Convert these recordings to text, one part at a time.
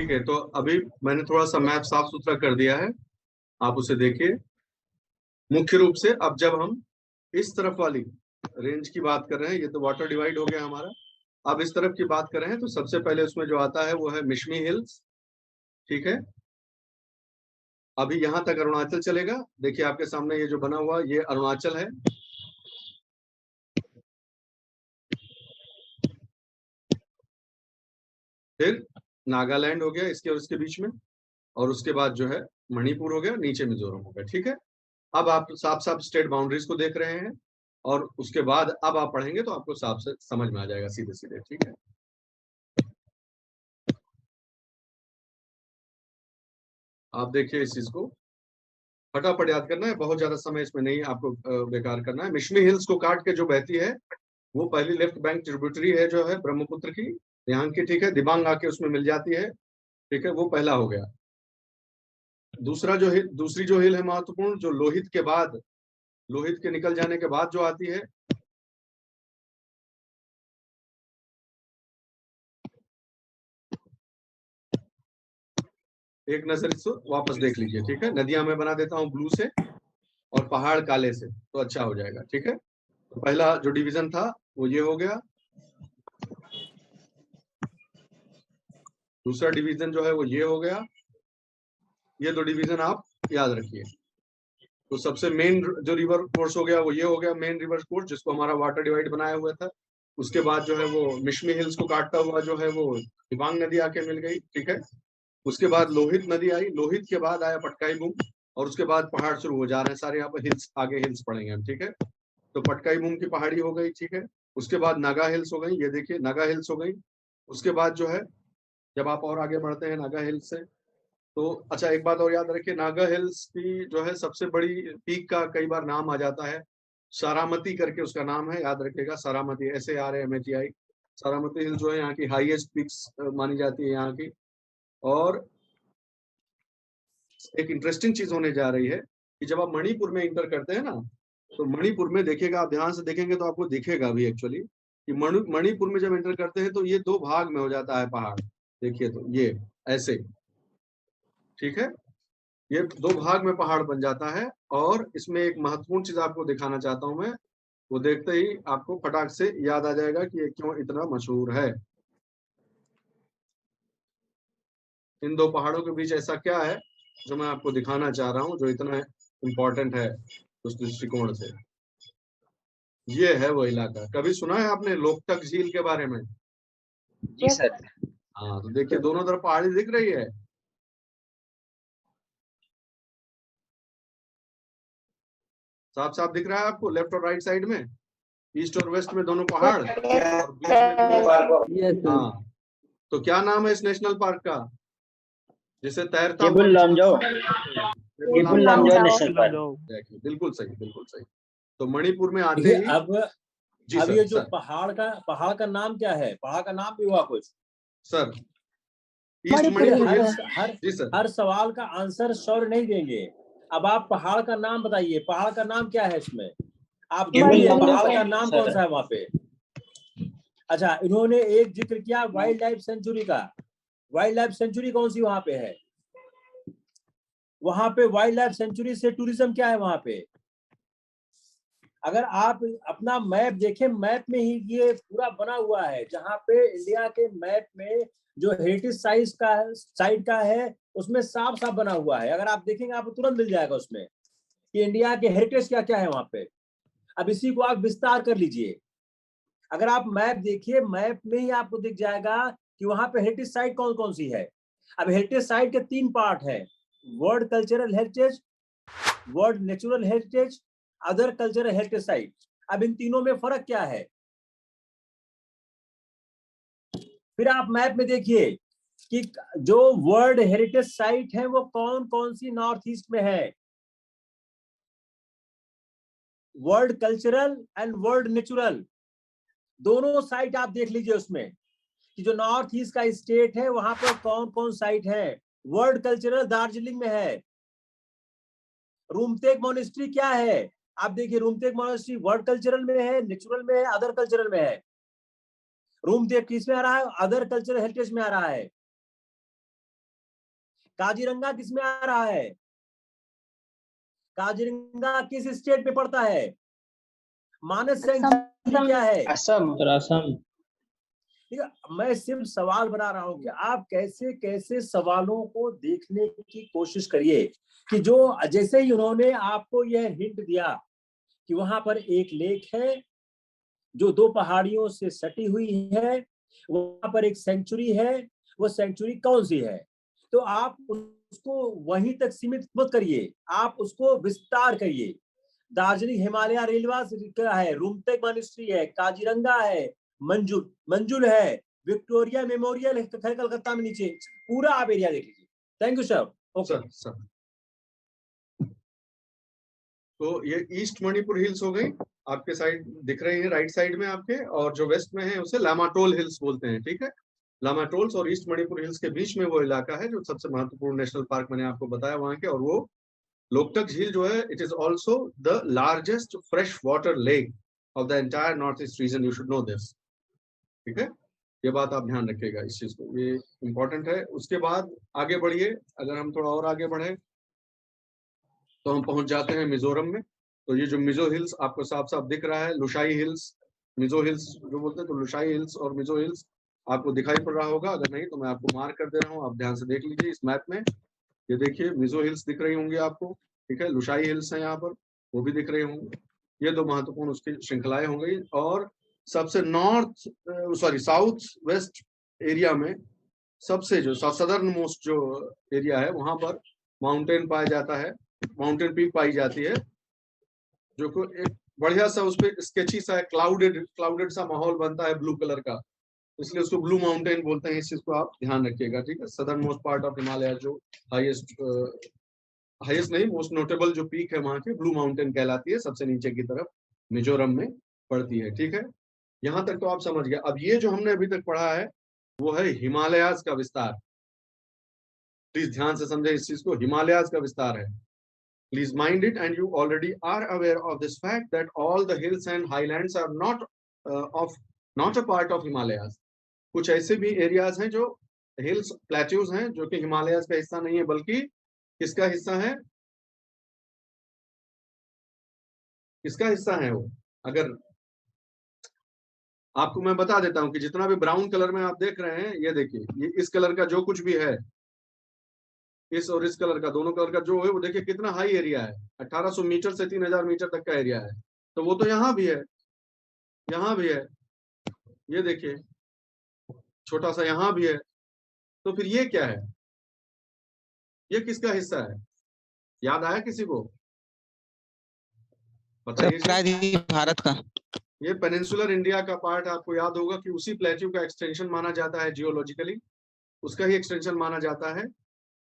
ठीक है, तो अभी मैंने थोड़ा सा मैप साफ सुथरा कर दिया है, आप उसे देखिए। मुख्य रूप से अब जब हम इस तरफ वाली रेंज की बात कर रहे हैं, ये तो वाटर डिवाइड हो गया हमारा। अब इस तरफ की बात कर रहे हैं तो सबसे पहले उसमें जो आता है वो है मिशमी हिल्स। ठीक है, अभी यहां तक अरुणाचल चलेगा। देखिए आपके सामने ये जो बना हुआ ये अरुणाचल है। फिर नागालैंड हो गया इसके और इसके बीच में, और उसके बाद जो है मणिपुर हो गया, नीचे मिजोरम हो गया। ठीक है, अब आप साफ साफ स्टेट बाउंड्रीज को देख रहे हैं, और उसके बाद अब आप पढ़ेंगे तो आपको साफ से समझ में आ जाएगा सीधे सीधे। ठीक है, आप देखिए इस चीज को फटाफट याद करना है, बहुत ज्यादा समय इसमें नहीं आपको बेकार करना है। मिशमी हिल्स को काट के जो बहती है वो पहली लेफ्ट बैंक ट्रिब्यूटरी है जो है ब्रह्मपुत्र की, यहाँ की। ठीक है, दिबांग आके उसमें मिल जाती है। ठीक है, वो पहला हो गया। दूसरा जो हिल, दूसरी जो हिल है महत्वपूर्ण, जो लोहित के बाद, लोहित के निकल जाने के बाद जो आती है, एक नजर इसको वापस देख लीजिए। ठीक है, नदियां मैं बना देता हूँ ब्लू से और पहाड़ काले से, तो अच्छा हो जाएगा। ठीक है, तो पहला जो डिवीजन था वो ये हो गया। दूसरा डिवीजन जो है वो ये हो गया। ये दो डिवीजन आप याद रखिए। तो सबसे मेन जो रिवर कोर्स हो गया वो ये हो गया, मेन रिवर कोर्स जिसको हमारा वाटर डिवाइड बनाया हुआ था। उसके बाद जो है वो मिशमी हिल्स को काटता हुआ जो है वो दिबांग नदी आके मिल गई। ठीक है, उसके बाद लोहित नदी आई, लोहित के बाद आया पटकाई बूम, और उसके बाद पहाड़ शुरू हो जा रहे हैं सारे। यहाँ पर हिल्स, आगे हिल्स पड़ेंगे हम। ठीक है, तो पटकाई बूम की पहाड़ी हो गई। ठीक है, उसके बाद नागा हिल्स हो गई, ये देखिए नागा हिल्स हो गई। उसके बाद जो है जब आप और आगे बढ़ते हैं नागा हिल्स से, तो अच्छा एक बात और याद रखिए, नागा हिल्स की जो है सबसे बड़ी पीक का कई बार नाम आ जाता है, सारामती करके उसका नाम है, याद रखिएगा। सारामती, SARAMATI। सारामती हिल जो है यहाँ की हाईएस्ट पीक्स मानी जाती है यहाँ की। और एक इंटरेस्टिंग चीज होने जा रही है कि जब आप मणिपुर में इंटर करते हैं ना, तो मणिपुर में देखिएगा, आप ध्यान से देखेंगे तो आपको दिखेगा भी एक्चुअली कि मणिपुर में जब एंटर करते हैं तो ये दो भाग में हो जाता है पहाड़। देखिए तो ये ऐसे, ठीक है, ये दो भाग में पहाड़ बन जाता है। और इसमें एक महत्वपूर्ण चीज आपको दिखाना चाहता हूं मैं, वो देखते ही आपको फटाक से याद आ जाएगा कि ये क्यों इतना मशहूर है। इन दो पहाड़ों के बीच ऐसा क्या है जो मैं आपको दिखाना चाह रहा हूँ, जो इतना इम्पोर्टेंट है उस दृष्टिकोण से। ये है वो इलाका, कभी सुना है आपने लोकटक झील के बारे में? जी सर। हाँ, तो देखिए दोनों तरफ पहाड़ी दिख रही है। साफ साफ दिख रहा है आपको, लेफ्ट और राइट साइड में, ईस्ट और वेस्ट में दोनों पहाड़, और बीच में हाँ। तो क्या नाम है इस नेशनल पार्क का, जिसे तैरता हुआ केबुल लामजाओ, केबुल लामजाओ नेशनल पार्क। बिल्कुल सही, बिल्कुल सही। तो मणिपुर में आते देखिए ही, जी अब सर, ये जो सर, पहाड़ का नाम क्या है? पहाड़ का नाम भी हुआ कुछ सर, ईस्ट देखिए। मणिपुर। हर जी सर, हर सवाल का आंसर सर नहीं देंगे। अब आप पहाड़ का नाम बताइए, पहाड़ का नाम क्या है इसमें? आप देखिए पहाड़ का नाम कौन सा है वहां पे? अच्छा, इन्होंने एक जिक्र किया वाइल्ड लाइफ सेंचुरी का। वाइल्ड लाइफ सेंचुरी कौन सी वहां पे है? वहां पे वाइल्ड लाइफ सेंचुरी से टूरिज्म क्या है वहां पे? अगर आप अपना मैप देखें, मैप में ही ये पूरा बना हुआ है, जहां पे इंडिया के मैप में जो हेरिटेज साइट का है उसमें साफ साफ बना हुआ है। अगर आप देखेंगे आपको तुरंत मिल जाएगा उसमें कि इंडिया के हेरिटेज क्या क्या है वहां पे। अब इसी को आप विस्तार कर लीजिए। अगर आप मैप देखिए, मैप में ही आपको दिख जाएगा कि वहां पे हेरिटेज साइट कौन कौन सी है। अब हेरिटेज साइट के 3 पार्ट है, world cultural heritage, world natural heritage, other cultural heritage site. अब इन तीनों में फर्क क्या है? फिर आप मैप में देखिए कि जो वर्ल्ड हेरिटेज साइट है वो कौन कौन सी नॉर्थ ईस्ट में है। World cultural and world natural, दोनों साइट आप देख लीजिए उसमें कि जो नॉर्थ ईस्ट का स्टेट है वहां पर कौन कौन साइट है। वर्ल्ड कल्चरल दार्जिलिंग में है। रूमतेक मोनेस्ट्री क्या है? आप देखिए रूमतेक मोनेस्ट्री वर्ल्ड कल्चरल में है, नेचुरल में है, अदर कल्चरल में है। रूमतेक किस में आ रहा है? अदर कल्चरल हेरिटेज में आ रहा है। काजीरंगा किसमें आ रहा है? काजीरंगा किस स्टेट में पड़ता है? मानस सेंचुरी क्या है? असम। असम। ठीक है, मैं सिर्फ सवाल बना रहा हूं कि आप कैसे कैसे सवालों को देखने की कोशिश करिए कि जो जैसे ही उन्होंने आपको यह हिंट दिया कि वहां पर एक लेक है जो 2 पहाड़ियों से सटी हुई है, वहां पर एक सेंचुरी है, वो सेंचुरी कौन सी है, तो आप उसको वहीं तक सीमित मत करिए, आप उसको विस्तार करिए। दार्जिलिंग हिमालय रेलवे का है, रूमतेक मॉनेस्ट्री है, काजीरंगा है, मंजुल है, विक्टोरिया मेमोरियल है कलकत्ता में नीचे, पूरा आप एरिया देख लीजिए। Thank you sir. Okay sir तो ये ईस्ट मणिपुर हिल्स हो गई, आपके साइड दिख रही है राइट साइड में आपके, और जो वेस्ट में है उसे लामाटोल हिल्स बोलते हैं। ठीक है, लामाटोल्स और ईस्ट मणिपुर हिल्स के बीच में वो इलाका है जो सबसे महत्वपूर्ण नेशनल पार्क मैंने आपको बताया वहां के। और वो लोकटक झील जो है, it is also the largest fresh water lake of the entire north east region, you should know this. ठीक है, ये बात आप ध्यान रखिएगा इस चीज को, ये इंपॉर्टेंट है। उसके बाद आगे बढ़िए, अगर हम थोड़ा और आगे बढ़े तो हम पहुंच जाते हैं मिजोरम में। तो ये जो मिजो हिल्स आपको साफ साफ दिख रहा है, लुशाई हिल्स, मिजो हिल्स जो बोलते हैं, तो लुशाई हिल्स और मिजो हिल्स आपको दिखाई पड़ रहा होगा, अगर नहीं तो मैं आपको मार्क कर दे रहा हूँ, आप ध्यान से देख लीजिए इस मैप में। ये देखिए मिजो हिल्स दिख रही होंगी आपको, ठीक है, लुशाई हिल्स है यहाँ पर, वो भी दिख रही होंगी। ये 2 महत्वपूर्ण उसकी श्रृंखलाएं हो गई। और सबसे साउथ वेस्ट एरिया में सबसे जो सदर्न मोस्ट जो एरिया है, वहां पर माउंटेन पाया जाता है, माउंटेन पीक पाई जाती है, जो को एक बढ़िया सा उस पर स्केची सा क्लाउडेड सा माहौल बनता है ब्लू कलर का, इसलिए उसको ब्लू माउंटेन बोलते हैं। इस चीज को आप ध्यान रखिएगा। ठीक है, southern most part of Himalaya जो हाईएस्ट नहीं, मोस्ट नोटेबल जो पीक है वहां की ब्लू माउंटेन कहलाती है, सबसे नीचे की तरफ मिजोरम में पड़ती है। ठीक है, यहाँ तक तो आप समझ गए। अब ये जो हमने अभी तक पढ़ा है वो है हिमालयाज का विस्तार। प्लीज ध्यान से समझे इस चीज को, हिमालयाज का विस्तार है। Please mind it, and you already are aware of this fact that all the hills and highlands are not a part of Himalayas. कुछ ऐसे भी एरियाज हैं जो हिल्स प्लेट्यूज हैं जो कि हिमालयाज का हिस्सा नहीं है, बल्कि किसका हिस्सा है? किसका हिस्सा है वो? अगर आपको मैं बता देता हूं कि जितना भी ब्राउन कलर में आप देख रहे हैं, ये देखिए, ये इस कलर का जो कुछ भी है, इस और इस कलर का, दोनों कलर का जो है, वो देखिए कितना हाई एरिया है, 1800 मीटर से 3000 मीटर तक का एरिया है। तो वो तो यहाँ भी है, यहाँ भी है, ये देखिए छोटा सा यहाँ भी है। तो फिर ये क्या है? ये किसका हिस्सा है? याद आया किसी को? बताइए। भारत का। ये पेनिनसुलर इंडिया का पार्ट, आपको याद होगा कि उसी प्लेट्यू का एक्सटेंशन माना जाता है जियोलॉजिकली, उसका ही एक्सटेंशन माना जाता है।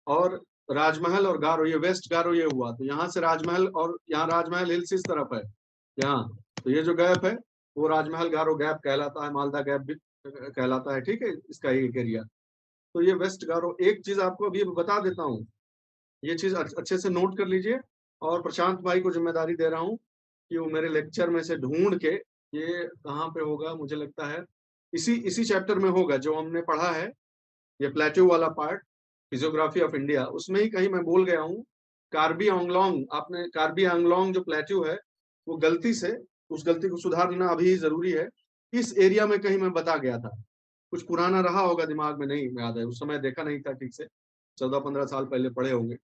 और राजमहल और गारो, ये वेस्ट गारो ये हुआ, तो यहाँ से राजमहल, और यहाँ राजमहल हिल्स इस तरफ है यहाँ, तो ये जो गैप है वो राजमहल गारो गैप कहलाता है, मालदा गैप भी कहलाता है। ठीक है, इसका एक एरिया। तो ये वेस्ट गारो, एक चीज आपको अभी बता देता हूँ, ये चीज अच्छे से नोट कर लीजिए, और प्रशांत भाई को जिम्मेदारी दे रहा हूँ कि वो मेरे लेक्चर में से ढूंढ के, ये कहाँ पे होगा, मुझे लगता है इसी चैप्टर में होगा जो हमने पढ़ा है, ये प्लेट्यू वाला पार्ट, फिजियोग्राफी ऑफ इंडिया, उसमें ही कहीं मैं बोल गया हूँ कार्बी आंगलोंग। आपने कार्बी आंगलोंग जो प्लेट्यू है, वो गलती से, उस गलती को सुधारना अभी जरूरी है। इस एरिया में कहीं मैं बता गया था, कुछ पुराना रहा होगा, दिमाग में नहीं याद है, उस समय देखा नहीं था ठीक से, 14-15 साल पहले पढ़े होंगे।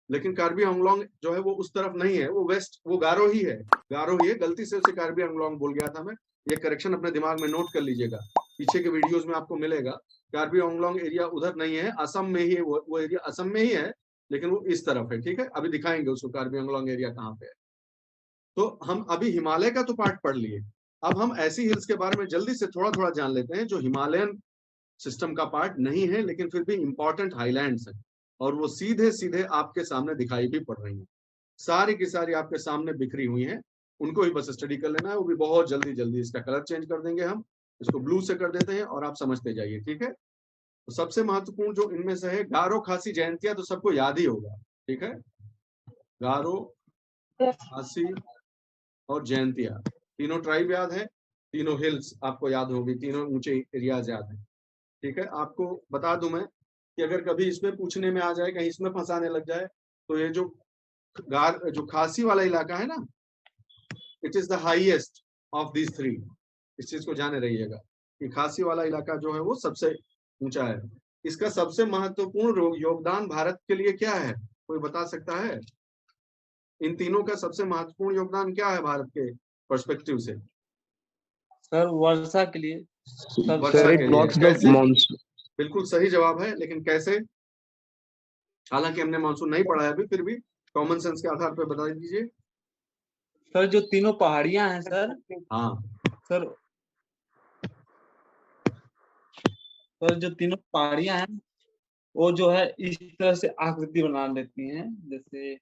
लेकिन कार्बी आंगलोंग जो है वो उस तरफ नहीं है, वो वेस्ट, वो गारो ही है, गारो ही है, गलती से उसे कार्बी आंगलोंग बोल गया था मैं। ये करेक्शन अपने दिमाग में नोट कर लीजिएगा, पीछे के वीडियोस में आपको मिलेगा। कार्बी आंगलोंग एरिया उधर नहीं है, असम में ही है, वो एरिया असम में ही है, लेकिन वो इस तरफ है। ठीक है, अभी दिखाएंगे उसको कार्बी आंगलोंग एरिया कहाँ पे है। तो हम अभी हिमालय का तो पार्ट पढ़ लिए, अब हम ऐसी हिल्स के बारे में जल्दी से थोड़ा थोड़ा जान लेते हैं जो हिमालयन सिस्टम का पार्ट नहीं है, लेकिन फिर भी इंपॉर्टेंट हाईलैंड्स हैं, और वो सीधे सीधे आपके सामने दिखाई भी पड़ रही हैं, सारी की सारी आपके सामने बिखरी हुई हैं, उनको ही बस स्टडी कर लेना है। वो भी बहुत जल्दी जल्दी, इसका कलर चेंज कर देंगे हम, इसको ब्लू से कर देते हैं और आप समझते जाइए। ठीक है, तो सबसे महत्वपूर्ण जो इनमें से है, गारो खासी जयंतिया, तो सबको याद ही होगा। ठीक है, गारो खासी और जयंतिया, तीनों ट्राइब याद है, तीनों हिल्स आपको याद होगी, तीनों ऊंचे एरियाज याद है। ठीक है, आपको बता दूं मैं कि अगर कभी इसमें पूछने में आ जाए, कहीं इसमें फंसाने लग जाए, तो ये जो खासी वाला इलाका है ना, it is the highest of these three. इस चीज को जाने रहिएगा कि खासी वाला इलाका जो है वो सबसे ऊंचा है। इसका सबसे महत्वपूर्ण योगदान भारत के लिए क्या है, कोई बता सकता है? इन तीनों का सबसे महत्वपूर्ण योगदान क्या है भारत के पर्सपेक्टिव से? सर वर्षा के लिए। वर्षा के लिए कैसे? मानसून। बिल्कुल सही जवाब है, लेकिन कैसे? हालांकि हमने मानसून नहीं पढ़ा है अभी, फिर भी कॉमन सेंस के आधार पर बता दीजिए। सर जो तीनों पहाड़ियां हैं सर, हाँ सर जो तीनों पहाड़ियां हैं वो जो है इस तरह से आकृति बना लेती हैं, जैसे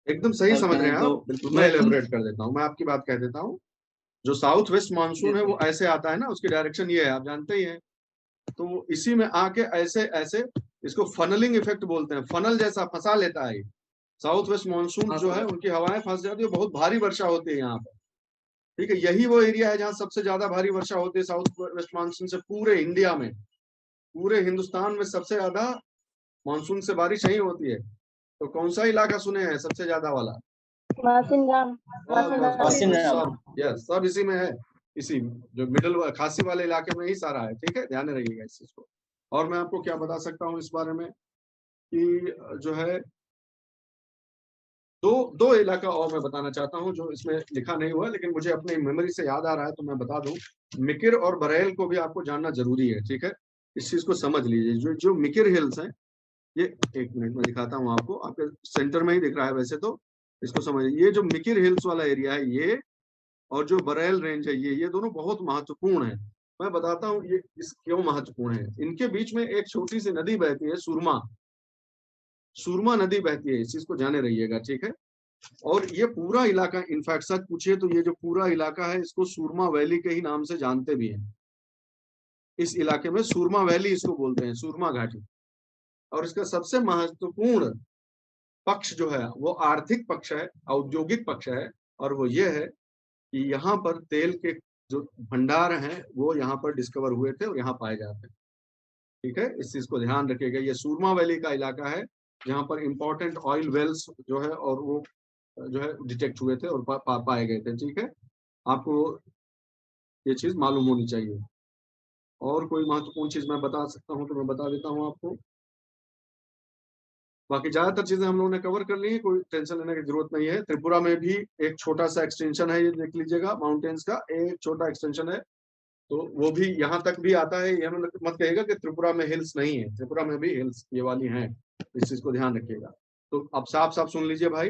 एकदम सही समझ रहे हैं तो आप। बिल्कुल, मैं एलेबोरेट कर देता हूँ, मैं आपकी बात कह देता हूँ। जो साउथ वेस्ट मानसून है वो ऐसे आता है ना, उसकी डायरेक्शन ये है, आप जानते ही हैं। तो वो इसी में आके ऐसे ऐसे, इसको फनलिंग इफेक्ट बोलते हैं, फनल जैसा फंसा लेता है। साउथ वेस्ट मानसून जो है उनकी हवाएं फंस जाती है, बहुत भारी वर्षा होती है यहाँ पर। ठीक है, यही वो एरिया है जहाँ सबसे ज्यादा भारी वर्षा होती है साउथ वेस्ट मानसून से पूरे इंडिया में। पूरे हिंदुस्तान में सबसे ज्यादा मानसून से बारिश यही होती है। तो कौन सा इलाका सुने हैं सबसे ज्यादा वाला? सब इसी में है, इसी जो मिडिल खासी वाले इलाके में ही सारा है। ठीक है, ध्यान रखिएगा इस चीज को। और मैं आपको क्या बता सकता हूँ इस बारे में कि जो है दो इलाका और मैं बताना चाहता हूँ जो इसमें लिखा नहीं हुआ, लेकिन मुझे अपनी मेमोरी से याद आ रहा है तो मैं बता दूं। मिकिर और बरेल को भी आपको जानना जरूरी है। ठीक है, इस चीज को समझ लीजिए। जो मिकिर हिल्स हैं, ये एक मिनट में दिखाता हूँ आपको, आपके सेंटर में ही दिख रहा है वैसे तो, इसको समझिए। ये जो मिकिर हिल्स वाला एरिया है ये, और जो बरेल रेंज है ये दोनों बहुत महत्वपूर्ण है। मैं बताता हूँ ये क्यों महत्वपूर्ण है। इनके बीच में एक छोटी सी नदी बहती है, सुरमा नदी बहती है, इस चीज को जाने रहिएगा। ठीक है, और ये पूरा इलाका, इनफैक्ट सच पूछिए तो ये जो पूरा इलाका है इसको सुरमा वैली के ही नाम से जानते भी हैं। इस इलाके में सुरमा वैली इसको बोलते हैं, सुरमा घाटी। और इसका सबसे महत्वपूर्ण पक्ष जो है वो आर्थिक पक्ष है, औद्योगिक पक्ष है, और वो ये है कि यहाँ पर तेल के जो भंडार हैं वो यहाँ पर डिस्कवर हुए थे और यहाँ पाए जाते हैं। ठीक है, इस चीज को ध्यान रखिएगा। ये सुरमा वैली का इलाका है जहाँ पर इंपॉर्टेंट ऑयल वेल्स जो है और वो जो है डिटेक्ट हुए थे और पाए गए थे। ठीक है, आपको ये चीज मालूम होनी चाहिए। और कोई महत्वपूर्ण चीज मैं बता सकता हूँ तो मैं बता देता हूँ आपको। बाकी ज्यादातर चीजें हम लोगों ने कवर कर ली है, कोई टेंशन लेने की जरूरत नहीं है। त्रिपुरा में भी एक छोटा सा एक्सटेंशन है, ये देख लीजिएगा, माउंटेन्स का एक छोटा एक्सटेंशन है। तो वो भी यहाँ तक भी आता है। ये मत कहिएगा कि त्रिपुरा में हिल्स नहीं है, त्रिपुरा में भी हिल्स ये वाली हैं, इस चीज को ध्यान रखिएगा। तो अब साफ साफ सुन लीजिए भाई,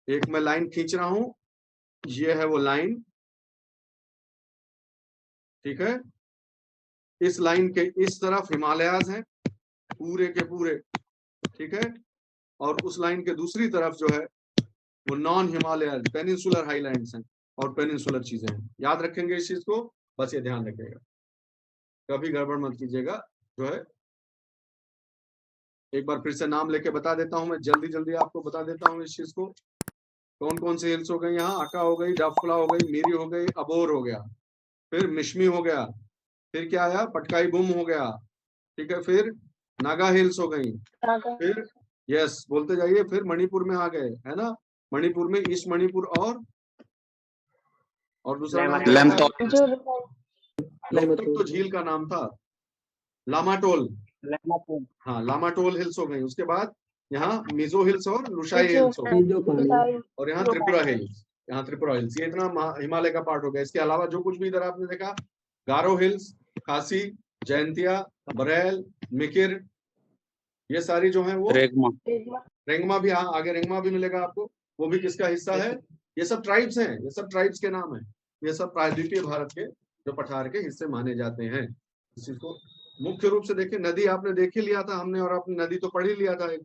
एक मैं लाइन खींच रहा हूं, ये है वो लाइन। ठीक है, इस लाइन के इस तरफ हिमालयाज हैं पूरे के पूरे। ठीक है, और उस लाइन के दूसरी तरफ जो है वो नॉन हिमालयन पेनिनसुलर हाईलैंड्स हैं और पेनिनसुलर चीजें हैं। याद रखेंगे इस चीज को, बस ये ध्यान रखिएगा, कभी गड़बड़ मत कीजिएगा। जो है एक बार फिर से नाम लेके बता देता हूं, मैं जल्दी जल्दी आपको बता देता हूं इस चीज को। कौन कौन से हिल्स हो गए यहाँ? आका हो गई, डाफला हो गई, मीरी हो गई, अबोर हो गया, फिर मिश्मी हो गया, फिर क्या आया, पटकाई बुम हो गया। ठीक है, फिर नागा हिल्स हो गई, फिर यस बोलते जाइए, फिर मणिपुर में आ गए, है ना? मणिपुर में ईस्ट मणिपुर और दूसरा नाम लोकतक तो झील का नाम था, लामाटोल। हाँ, लामाटोल हिल्स हो गई। उसके बाद यहाँ मिजो हिल्स और लुशाई हिल्स हो गई, और यहाँ त्रिपुरा हिल्स। ये इतना हिमालय का पार्ट हो गया। इसके अलावा जो कुछ भी इधर आपने देखा, गारो हिल्स, खासी, जयंतिया, बरेल, मिकिर, ये सारी जो है वो रेंगमा भी, हाँ आगे रेंगमा भी मिलेगा आपको। वो भी किसका हिस्सा है? ये सब ट्राइब्स हैं, ये सब ट्राइब्स के नाम है। ये सब प्रायद्वीपीय भारत के जो पठार के हिस्से माने जाते हैं। इस चीज को मुख्य रूप से देखिए, नदी आपने देख ही लिया था हमने, और आपने नदी तो पढ़ ही लिया था। एक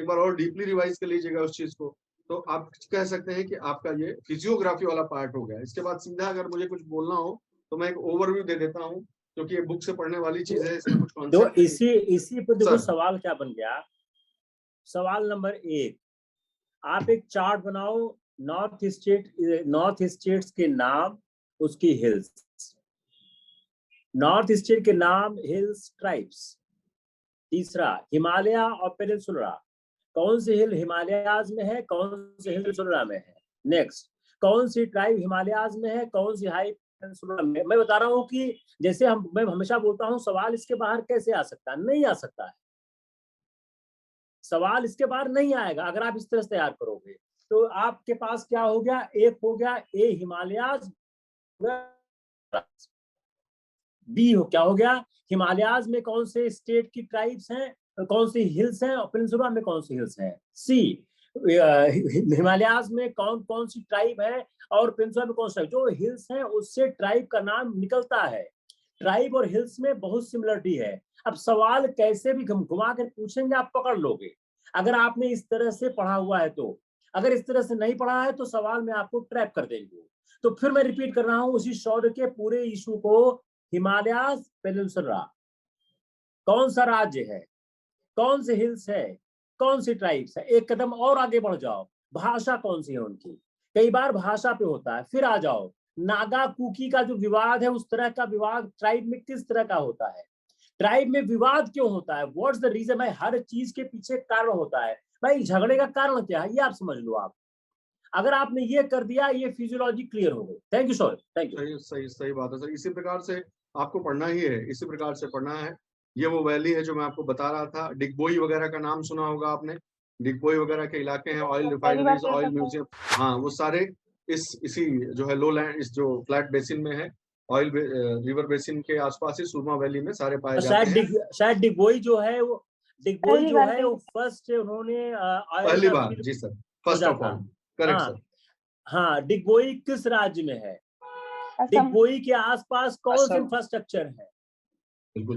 बार और डीपली रिवाइज कर लीजिएगा उस चीज को, तो आप कह सकते हैं कि आपका ये फिजियोग्राफी वाला पार्ट हो गया। इसके बाद सीधा अगर मुझे कुछ बोलना हो तो मैं एक ओवरव्यू दे देता हूँ, क्योंकि ये बुक से पढ़ने वाली चीज है, इसमें कुछ तो इसी पर देखो सवाल क्या बन गया। सवाल नंबर 1, आप एक चार्ट बनाओ, नॉर्थ स्टेट्स के नाम, उसकी हिल्स, नॉर्थ स्टेट के नाम, हिल्स, ट्राइब्स। तीसरा हिमालय और पेनिनसुला, कौन सी हिल हिमालयाज में है, कौन सी हिल पेनिनसुला में है। नेक्स्ट, कौन सी ट्राइब हिमालयाज में है, कौन सी हाई पेनिनसुला में। मैं बता रहा हूँ कि जैसे मैं हमेशा बोलता हूँ सवाल इसके बाहर कैसे आ सकता है, नहीं आ सकता है, सवाल इसके बाहर नहीं आएगा अगर आप इस तरह से तैयार करोगे। तो आपके पास क्या हो गया, एक हो गया ए हिमालयाज, बी हो क्या हो गया, हिमालयाज में कौन से स्टेट की ट्राइब्स हैं, कौन सी हिल्स हैं, और पेनिनसुला में कौन सी हिल्स हैं। सी हिमालयाज में कौन कौन सी ट्राइब है और पेनिनसुला में कौन सा, जो हिल्स है उससे ट्राइब का नाम निकलता है। ट्राइब और हिल्स में बहुत सिमिलरिटी है। अब सवाल कैसे भी घुमा कर पूछेंगे आप पकड़ लोगे, अगर आपने इस तरह से पढ़ा हुआ है तो। अगर इस तरह से नहीं पढ़ा है तो सवाल में आपको ट्रैप कर देंगे। तो फिर मैं रिपीट कर रहा हूं उसी शौर्य के पूरे इशू को, हिमालयाज पेनिनसुला कौन सा राज्य है, कौन से हिल्स है, कौन सी ट्राइब्स है। एक कदम और आगे बढ़ जाओ, भाषा कौन सी है उनकी, कई बार भाषा पे होता है। फिर आ जाओ, नागा कुकी का जो विवाद है उस तरह का विवाद ट्राइब में किस तरह का होता है, ट्राइब में विवाद क्यों होता है, व्हाट्स द रीजन। भाई हर चीज के पीछे कारण होता है, भाई झगड़े का कारण क्या है ये आप समझ लो। आप अगर आपने ये कर दिया, ये फिजियोलॉजी क्लियर हो गई। Thank you sir, thank you. सही बात है सर। इसी प्रकार से आपको पढ़ना ही है, इसी प्रकार से पढ़ना है। ये वो वैली है जो मैं आपको बता रहा था। डिगबोई वगैरह का नाम सुना होगा आपने, डिगबोई वगैरह के इलाके हैं, ऑयल रिफाइनरीज, ऑयल म्यूजियम, हाँ वो सारे इसी जो है लो लैंड, इस जो फ्लैट बेसिन में है, ऑयल रिवर बेसिन के आसपास ही सुरमा वैली में सारे पाए जाते हैं। शायद डिगबोई जो है वो, डिगबोई जो है वो फर्स्ट उन्होंने पहली बार, जी sir, first of all, correct sir. हाँ, डिगबोई किस राज्य में है, डिगबोई के आसपास कौन से इंफ्रास्ट्रक्चर है।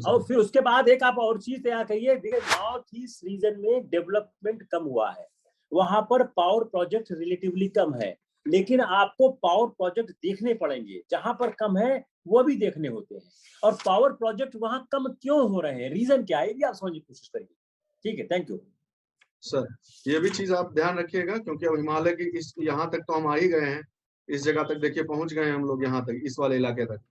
और फिर उसके बाद एक आप और चीज तैयार करिए, देखिए नॉर्थ ईस्ट रीजन में डेवलपमेंट कम हुआ है, वहां पर पावर प्रोजेक्ट रिलेटिवली कम है, लेकिन आपको पावर प्रोजेक्ट देखने पड़ेंगे, जहां पर कम है वो भी देखने होते हैं। और पावर प्रोजेक्ट वहां कम क्यों हो रहे हैं, रीजन क्या है, ये भी आप समझने की कोशिश करिए। ठीक है, थैंक यू सर। ये भी चीज आप ध्यान रखिएगा, क्योंकि अब हिमालय की इस यहाँ तक तो हम आ ही गए हैं, इस जगह तक देखिए पहुंच गए हैं हम लोग, यहाँ तक इस वाले इलाके तक,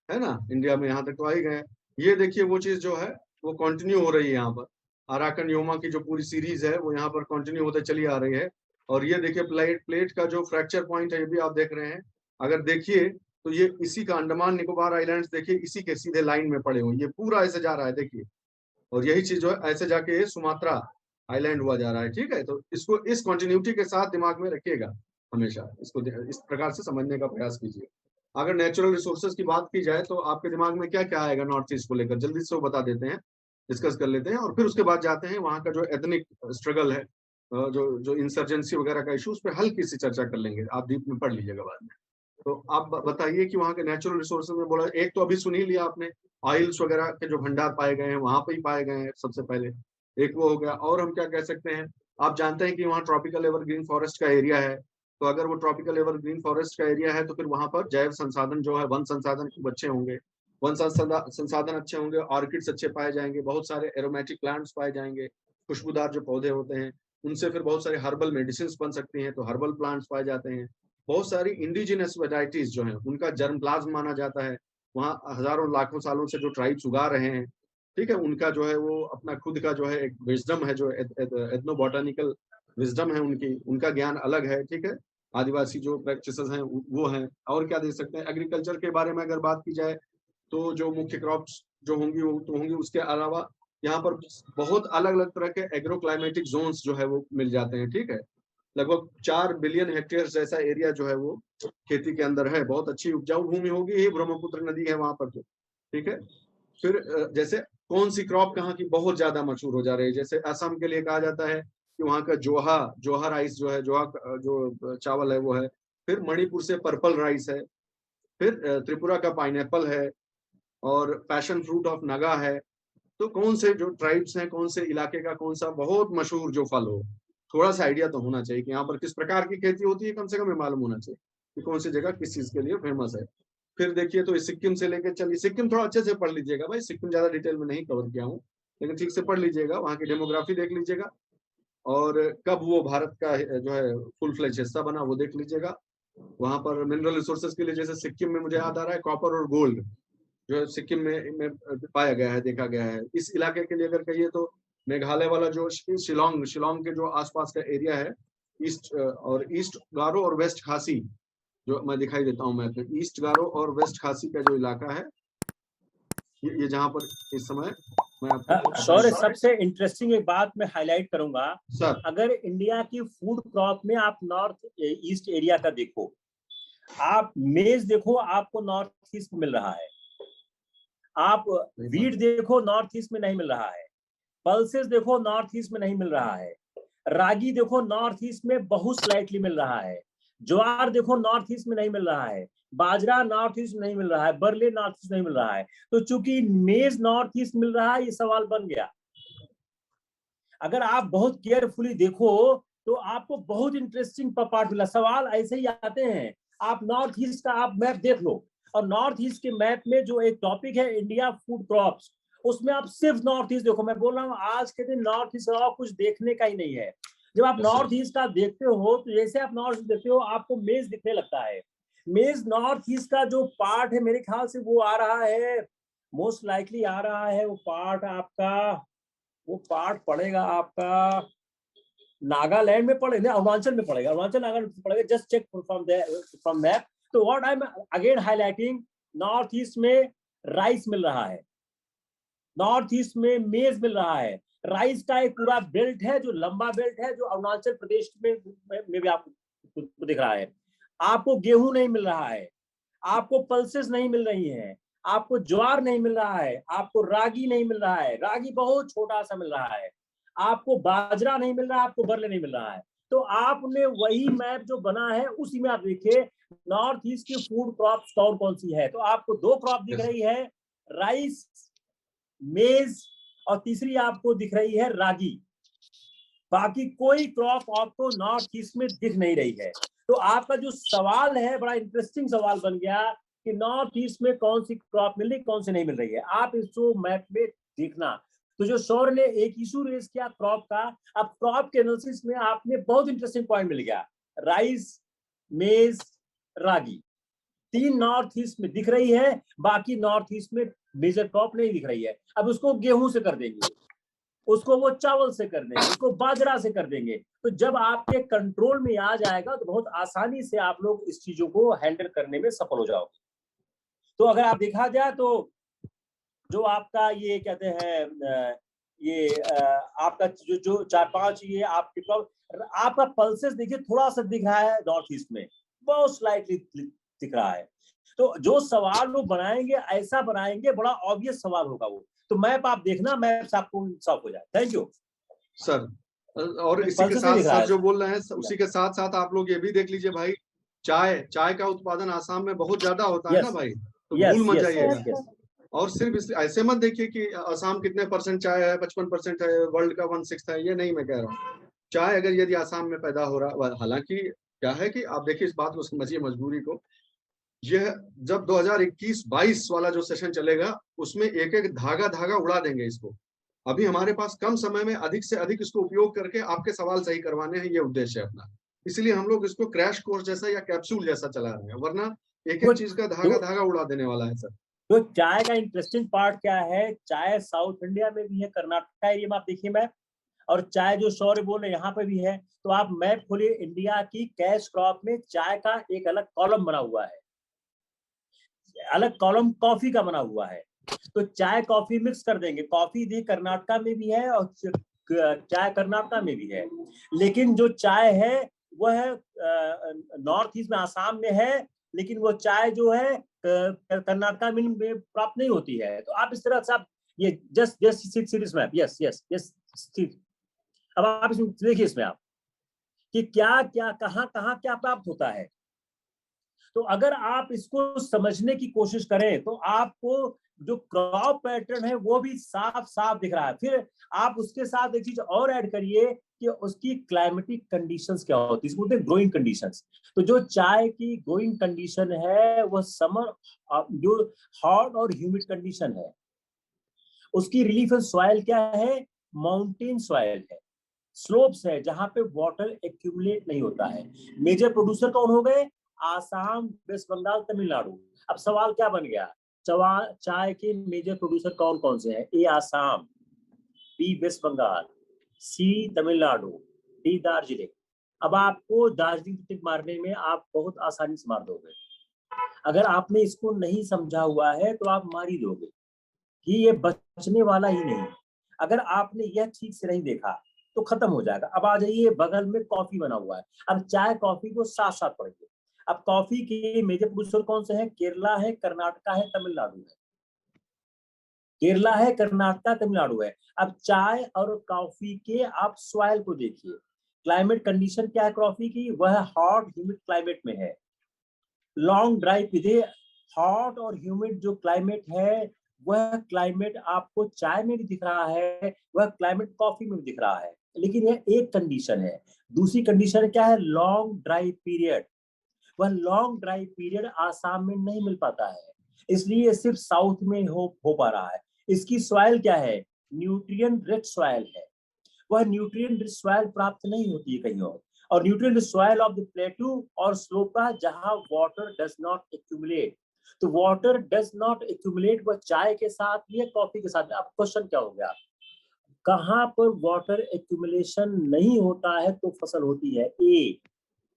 है ना, इंडिया में यहाँ तक तो आ ही गए हैं। ये देखिए वो चीज जो है वो कंटिन्यू हो रही है यहाँ पर। अराकन योमा की जो पूरी सीरीज है वो यहाँ पर कंटिन्यू होते चली आ रही है। और ये देखिए प्लेट का जो फ्रैक्चर पॉइंट है ये भी आप देख रहे हैं। अगर देखिए तो ये इसी का अंडमान निकोबार आइलैंड्स देखिए इसी के सीधे लाइन में पड़े हुए, ये पूरा ऐसे जा रहा है देखिए। और यही चीज जो है ऐसे जाके सुमात्रा आइलैंड हुआ जा रहा है। ठीक है, तो इसको इस कंटिन्यूटी के साथ दिमाग में रखिएगा हमेशा, इसको इस प्रकार से समझने का प्रयास कीजिए। अगर नेचुरल रिसोर्सेज की बात की जाए तो आपके दिमाग में क्या क्या आएगा नॉर्थ ईस्ट को लेकर, जल्दी से वो बता देते हैं, डिस्कस कर लेते हैं, और फिर उसके बाद जाते हैं वहाँ का जो एथनिक स्ट्रगल है, जो इंसर्जेंसी वगैरह का इशू, उस पर हल्की सी चर्चा कर लेंगे, आप डीप में पढ़ लीजिएगा बाद में। तो आप बताइए कि वहाँ के नेचुरल रिसोर्सेज में बोला, एक तो अभी सुन ही लिया आपने, ऑयल्स वगैरह के जो भंडार पाए गए हैं वहां पे ही पाए गए हैं सबसे पहले, एक वो हो गया। और हम क्या कह सकते हैं, आप जानते हैं कि वहाँ ट्रॉपिकल एवरग्रीन फॉरेस्ट का एरिया है, तो अगर वो ट्रॉपिकल एवरग्रीन फॉरेस्ट का एरिया है तो फिर वहां पर जैव संसाधन जो है, वन संसाधन खूब अच्छे होंगे, वन संसाधन अच्छे होंगे, ऑर्किड्स अच्छे पाए जाएंगे, बहुत सारे एरोमेटिक प्लांट्स पाए जाएंगे, खुशबूदार जो पौधे होते हैं उनसे फिर बहुत सारे हर्बल मेडिसिन बन सकती हैं, तो हर्बल प्लांट्स पाए जाते हैं। बहुत सारी इंडिजिनस वेराइटीज जो हैं उनका जर्मप्लाज्म माना जाता है, वहाँ हजारों लाखों सालों से जो ट्राइब्स उगा रहे हैं, ठीक है, उनका जो है वो अपना खुद का जो है एक विजडम है, जो एथनो बॉटनिकल विजडम है उनकी, उनका ज्ञान अलग है। ठीक है, आदिवासी जो प्रैक्टिसेस हैं वो हैं। और क्या दे सकते हैं, एग्रीकल्चर के बारे में अगर बात की जाए तो जो मुख्य क्रॉप्स जो होंगी वो तो होंगी, उसके अलावा यहाँ पर बहुत अलग अलग तरह के एग्रो क्लाइमेटिक जोन्स जो है वो मिल जाते हैं। ठीक है, लगभग 4 बिलियन हेक्टेयर जैसा एरिया जो है वो खेती के अंदर है, बहुत अच्छी उपजाऊ भूमि होगी, ही ब्रह्मपुत्र नदी है वहां पर तो। ठीक है, फिर जैसे कौन सी क्रॉप कहाँ की बहुत ज्यादा मशहूर हो जा रही है, जैसे असम के लिए कहा जाता है कि वहाँ का जोहा राइस जो है, जोहा जो चावल है वो है। फिर मणिपुर से पर्पल राइस है, फिर त्रिपुरा का पाइनएप्पल है, और पैशन फ्रूट ऑफ नगा है। तो कौन से जो ट्राइब्स हैं, कौन से इलाके का कौन सा बहुत मशहूर जो फल हो, थोड़ा सा आइडिया तो होना चाहिए कि यहाँ पर किस प्रकार की खेती होती है, कम से कम मालूम होना चाहिए कि कौन सी जगह किस चीज के लिए फेमस है। फिर देखिए तो सिक्किम से लेकर चलिए, सिक्किम थोड़ा अच्छे से पढ़ लीजिएगा भाई, सिक्किम ज्यादा डिटेल में नहीं कवर किया हूँ, लेकिन ठीक से पढ़ लीजिएगा, वहाँ की डेमोग्राफी देख लीजिएगा, और कब वो भारत का जो है फुल फ्लेज हिस्सा बना वो देख लीजिएगा। वहां पर मिनरल रिसोर्सेज के लिए जैसे सिक्किम में मुझे याद आ रहा है कॉपर और गोल्ड, जो है सिक्किम में पाया गया है, देखा गया है। इस इलाके के लिए अगर कहिए तो मेघालय वाला जो शिलोंग के जो आसपास का एरिया है, ईस्ट गारो और वेस्ट खासी, जो मैं दिखाई देता हूँ मैप में, ईस्ट गारो और वेस्ट खासी का जो इलाका है, ये जहाँ पर इस समय मैं आपको शौर्य, सबसे इंटरेस्टिंग एक बात मैं हाईलाइट करूंगा सर। अगर इंडिया की फूड क्रॉप में आप नॉर्थ ईस्ट एरिया का देखो, आप मेज देखो आपको नॉर्थ ईस्ट में मिल रहा है, आप वीट देखो नॉर्थ ईस्ट में नहीं मिल रहा है, पल्सेस देखो नॉर्थ ईस्ट में नहीं मिल रहा है, रागी देखो नॉर्थ ईस्ट में बहुत स्लाइटली मिल रहा है, ज्वार देखो नॉर्थ ईस्ट में नहीं मिल रहा है, बाजरा नॉर्थ ईस्ट में नहीं मिल रहा है, बरले नॉर्थ ईस्ट नहीं मिल रहा है। तो चूंकि मेज नॉर्थ ईस्ट मिल रहा है, ये सवाल बन गया। अगर आप बहुत केयरफुली देखो तो आपको बहुत इंटरेस्टिंग पार्ट मिला। सवाल ऐसे ही आते हैं, आप नॉर्थ ईस्ट का आप मैप देख लो, और नॉर्थ ईस्ट के मैप में जो एक टॉपिक है इंडिया फूड क्रॉप्स, उसमें आप सिर्फ नॉर्थ ईस्ट देखो। मैं बोल रहा हूँ आज के दिन नॉर्थ ईस्ट और कुछ देखने का ही नहीं है। जब आप नॉर्थ ईस्ट का देखते हो तो जैसे आप नॉर्थ ईस्ट देखते हो आपको मेज दिखने लगता है। मेज नॉर्थ ईस्ट का जो पार्ट है मेरे ख्याल से वो आ रहा है, मोस्ट लाइकली आ रहा है वो पार्ट आपका, वो पार्ट पड़ेगा आपका नागालैंड में पड़ेगा, अरुणाचल में पड़ेगा, अरुणाचल नागालैंड पड़ेगा। Just check from map. तो what I am again highlighting, north east में राइस मिल रहा है, नॉर्थ ईस्ट में मेज मिल रहा है। राइस का एक पूरा बेल्ट है जो लंबा बेल्ट है, जो अरुणाचल प्रदेश में भी आपको दिख रहा है। आपको गेहूं नहीं मिल रहा है, आपको पल्सेस नहीं मिल रही हैं, आपको ज्वार नहीं मिल रहा है, आपको रागी नहीं मिल रहा है, रागी बहुत छोटा सा मिल रहा है, आपको बाजरा नहीं मिल रहा है, आपको बरले नहीं मिल रहा है। तो आपने वही मैप जो बना है उसी में आप देखिए नॉर्थ ईस्ट की फूड क्रॉप्स कौन कौन सी है। तो आपको दो क्रॉप दिख रही है, राइस, मेज, और तीसरी आपको दिख रही है रागी। बाकी कोई क्रॉप आपको नॉर्थ ईस्ट में दिख नहीं रही है। तो आपका जो सवाल है बड़ा इंटरेस्टिंग सवाल बन गया कि नॉर्थ ईस्ट में कौन सी क्रॉप मिल रही, कौन सी नहीं मिल रही है। आप इसको मैप में देखना। तो जो शौर्य ने एक इशू रेज किया क्रॉप का, अब क्रॉप के एनालिसिस में आपने बहुत इंटरेस्टिंग पॉइंट मिल गया, राइस, मेज, रागी, तीन नॉर्थ ईस्ट में दिख रही है, बाकी नॉर्थ ईस्ट में मेजर क्रॉप नहीं दिख रही है। अब उसको गेहूं से कर देंगे, उसको वो चावल से कर देंगे, उसको बाजरा से कर देंगे। तो जब आपके कंट्रोल में आ जाएगा तो बहुत आसानी से आप लोग इस चीजों को हैंडल करने में सफल हो जाओगे। तो अगर आप देखा जाए तो जो आपका ये कहते हैं ये आपका जो 4-5 ये आपके आपका पल्सेस देखिए थोड़ा सा दिख रहा है नॉर्थ ईस्ट में, बहुत स्लाइटली दिख रहा है। तो जो सवाल वो बनाएंगे ऐसा बनाएंगे, बड़ा ऑब्वियस सवाल होगा वो। तो मैप आप देखना, मैप से आपको साफ हो जाए। Thank you sir. और इसी के साथ साथ जो बोल रहे हैं, उसी के साथ साथ आप लोग ये भी देख लीजिए भाई, चाय का उत्पादन आसाम में बहुत ज्यादा होता है ना भाई, तो भूल मत जाइएगा। और सिर्फ ऐसे मत देखिए कि आसाम कितने परसेंट चाय है, 55% है, वर्ल्ड का 1/6 है, ये नहीं मैं कह रहा हूँ। चाय अगर यदि आसाम में पैदा हो रहा, हालांकि क्या है कि आप देखिए इस बात को समझिए, मजबूरी को। यह जब 2021-22 वाला जो सेशन चलेगा उसमें एक एक धागा उड़ा देंगे इसको। अभी हमारे पास कम समय में अधिक से अधिक इसको उपयोग करके आपके सवाल सही करवाने हैं, ये उद्देश्य है अपना। इसलिए हम लोग इसको क्रैश कोर्स जैसा या कैप्सूल जैसा चला रहे हैं, वरना एक एक चीज का धागा उड़ा देने वाला है सर। तो चाय का इंटरेस्टिंग पार्ट क्या है, चाय साउथ इंडिया में भी है, कर्नाटक एरिया में आप देखिए मैप, और चाय जो शौर्य बोल रहे यहाँ पे भी है। तो आप मैप खोलिए, इंडिया की कैश क्रॉप में चाय का एक अलग कॉलम बना हुआ है, अलग कॉलम कॉफी का बना हुआ है। तो चाय कॉफी मिक्स कर देंगे, कॉफी भी कर्नाटका में भी है और चाय कर्नाटका में भी है। लेकिन जो चाय है वह नॉर्थ ईस्ट में आसाम में है, लेकिन वो चाय जो है कर्नाटका में प्राप्त नहीं होती है। तो आप इस तरह से आप ये just series map, yes yes yes. अब आप इसमें देखिए, इसमें आप कि क्या क्या कहाँ कहाँ क्या प्राप्त होता है। तो अगर आप इसको समझने की कोशिश करें तो आपको जो क्रॉप पैटर्न है वो भी साफ साफ दिख रहा है। फिर आप उसके साथ एक चीज और ऐड करिए कि उसकी क्लाइमेटिक कंडीशंस क्या होती है, इसको बोलते हैं ग्रोइंग कंडीशंस। तो जो चाय की ग्रोइंग कंडीशन है वह समर जो हॉट और ह्यूमिड कंडीशन है। उसकी रिलीफ सॉइल क्या है, माउंटेन सॉइल है, स्लोप्स है जहां पे वाटर एक्यूमुलेट नहीं होता है। मेजर प्रोड्यूसर कौन हो गए, आसाम, वेस्ट बंगाल, तमिलनाडु। अब सवाल क्या बन गया, चाय के मेजर प्रोड्यूसर कौन कौन से हैं? ए आसाम, बी वेस्ट बंगाल, सी तमिलनाडु, डी दार्जिलिंग। अब आपको दार्जिलिंग टिक मारने में आप बहुत आसानी से मार दोगे। अगर आपने इसको नहीं समझा हुआ है तो आप मार ही दोगे कि ये बचने वाला ही नहीं। अगर आपने यह ठीक से नहीं देखा तो खत्म हो जाएगा। अब आ जाइए, बगल में कॉफी बना हुआ है। अब चाय कॉफी को साथ साथ पढ़िए। अब कॉफी के मेजर प्रोड्यूसर कौन से हैं? केरला है, कर्नाटका है, तमिलनाडु है। केरला है, कर्नाटका, तमिलनाडु है। अब चाय और कॉफी के आप सॉइल को देखिए। क्लाइमेट कंडीशन क्या है कॉफी की? वह हॉट ह्यूमिड क्लाइमेट में है। लॉन्ग ड्राई पीजिए। हॉट और ह्यूमिड जो क्लाइमेट है वह क्लाइमेट आपको चाय में भी दिख रहा है, वह क्लाइमेट कॉफी में भी दिख रहा है। लेकिन यह एक कंडीशन है। दूसरी कंडीशन क्या है? Long dry period. वह लॉन्ग ड्राई पीरियड आसाम में नहीं मिल पाता है, इसलिए सिर्फ साउथ में हो पा रहा है। इसकी सॉइल क्या है? न्यूट्रिएंट रिच सॉइल है। वह न्यूट्रिएंट रिच सॉइल प्राप्त नहीं होती है कहीं और nutrient rich soil of the प्लेटू और स्लोपा जहां वाटर डज नॉट एक्यूमुलेट। तो वाटर डज नॉट एक्यूमुलेट वह चाय के साथ भी है, कॉफी के साथ। अब क्वेश्चन क्या हो गया? कहां पर वाटर एक्यूमुलेशन नहीं होता है तो फसल होती है? ए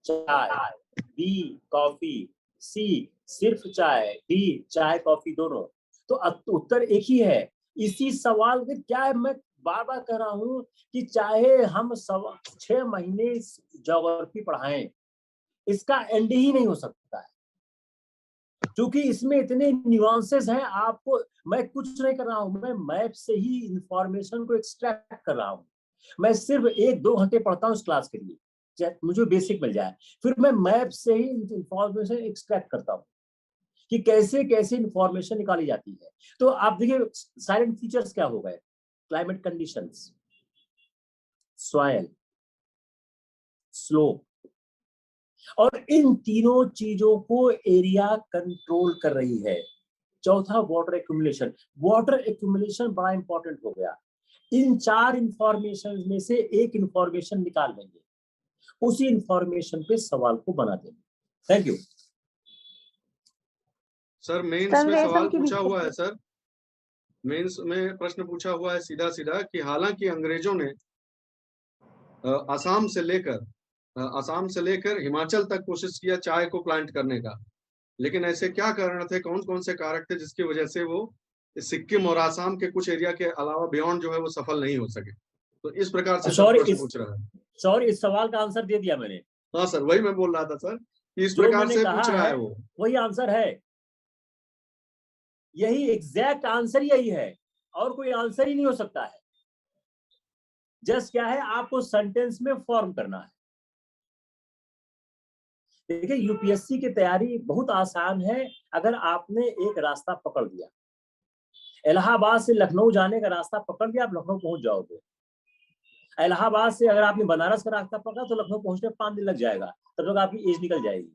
चाय, बी कॉफी, सी सिर्फ चाय, डी चाय कॉफी दोनों। तो उत्तर एक ही है। इसी सवाल में क्या है, मैं बार बार कह रहा हूं कि चाहे हम 6 महीने ज्योग्राफी पढ़ाएं, इसका एंड ही नहीं हो सकता है, क्योंकि इसमें इतने न्यूआंसेस हैं। आपको मैं कुछ नहीं कर रहा हूं, मैं मैप से ही इंफॉर्मेशन को एक्सट्रैक्ट कर रहा हूं। मैं सिर्फ 1-2 घंटे पढ़ता हूं इस क्लास के लिए, मुझे बेसिक मिल जाए, फिर मैं मैप से ही इंफॉर्मेशन एक्सट्रैक्ट करता हूं कि कैसे कैसे इंफॉर्मेशन निकाली जाती है। तो आप देखिए साइलेंट फीचर्स क्या हो गए? क्लाइमेट कंडीशंस, सॉइल, स्लोप, और इन तीनों चीजों को एरिया कंट्रोल कर रही है। चौथा वाटर एक्यूमुलेशन। वाटर एक्यूमुलेशन बड़ा इंपॉर्टेंट हो गया। इन 4 इंफॉर्मेशन में से एक इंफॉर्मेशन निकाल लेंगे, उसी इंफॉर्मेशन पे सवाल को बना देंगे। Thank you sir. मेंस में सवाल पूछा हुआ है सर, मेंस में प्रश्न पूछा हुआ है सीधा सीधा कि हालांकि अंग्रेजों ने असम से लेकर हिमाचल तक कोशिश किया चाय को प्लांट करने का, लेकिन ऐसे क्या कारण थे, कौन कौन से कारक थे जिसकी वजह से वो सिक्किम और आसाम के कुछ एरिया के अलावा बियॉन्ड जो है वो सफल नहीं हो सके? तो इस प्रकार से प्रश्न पूछ रहा है। सॉरी, इस सवाल का आंसर दे दिया मैंने। हाँ सर, वही मैं बोल रहा था सर, इस प्रकार से पूछ रहा है वो, वही आंसर है। यही एग्जैक्ट आंसर यही है, और कोई आंसर ही नहीं हो सकता है। जस्ट क्या है, आपको सेंटेंस में फॉर्म करना है। देखिए यूपीएससी की तैयारी बहुत आसान है अगर आपने एक रास्ता पकड़ लिया। इलाहाबाद से लखनऊ जाने का रास्ता पकड़ लिया, आप लखनऊ पहुंच जाओगे। इलाहाबाद से अगर आपने बनारस का रास्ता पकड़ा तो लखनऊ पहुंचने 5 दिन लग जाएगा, तब तक आपकी एज निकल जाएगी।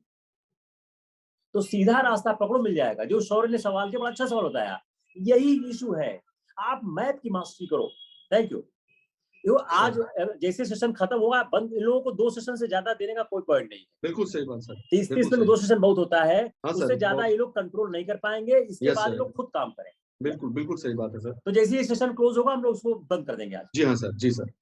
तो सीधा रास्ता पकड़ो, मिल जाएगा। जो शौर्य ने सवाल किया, बड़ा अच्छा सवाल बताया। यही इशू है, आप मैथ की मास्टरी करो। Thank you. आज जैसे सेशन खत्म होगा, बंद, इन लोगों को 2 सेशन से ज्यादा देने का कोई पॉइंट नहीं है। बिल्कुल सही बात सर। 30 में 2 सेशन बहुत होता है। हाँ उससे ज्यादा ये लोग कंट्रोल नहीं कर पाएंगे। इसके बाद ये लोग खुद काम करें। बिल्कुल बिल्कुल सही बात है सर। तो जैसे ही सेशन क्लोज होगा, हम लोग उसको बंद कर देंगे आज। जी हाँ सर, जी सर।